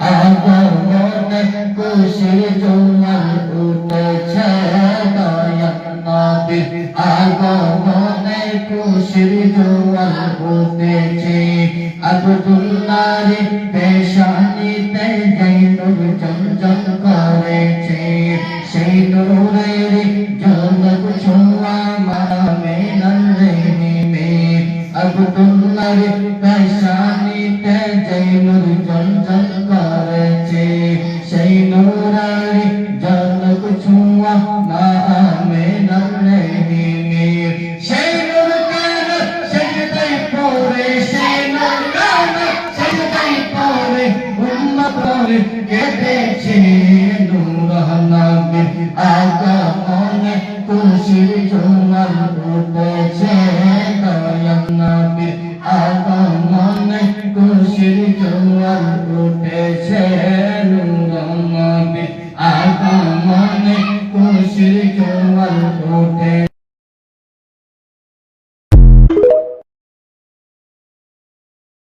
আগমনে খুশির জোয়ার উঠেছে দয়াল নবীর আগমনে খুশির জোয়ার উঠেছে আব্দুল্লাহর পেশানিতে যেই নূর ঝলঝল করেছে সেই নূরের ঝলক ছোঁয়া মামে নন্দিনী আব্দুল্লাহর পেশানিতে যেই নূর ঝলঝল করেছে সেই নূরের ঝলক ছোঁয়া মামে নন্দিনী সেই নূর কেন সেজদায় পড়ে সেই নূর কেন সেজদায় পড়ে উম্মত পড়ে কেঁদেছে নূর নবীর আগমনে খুশির জোয়ার উঠেছে দয়াল নবীর আগমনে খুশির জোয়ার উঠেছে নূর নবীর আগমনে খুশির জোয়ার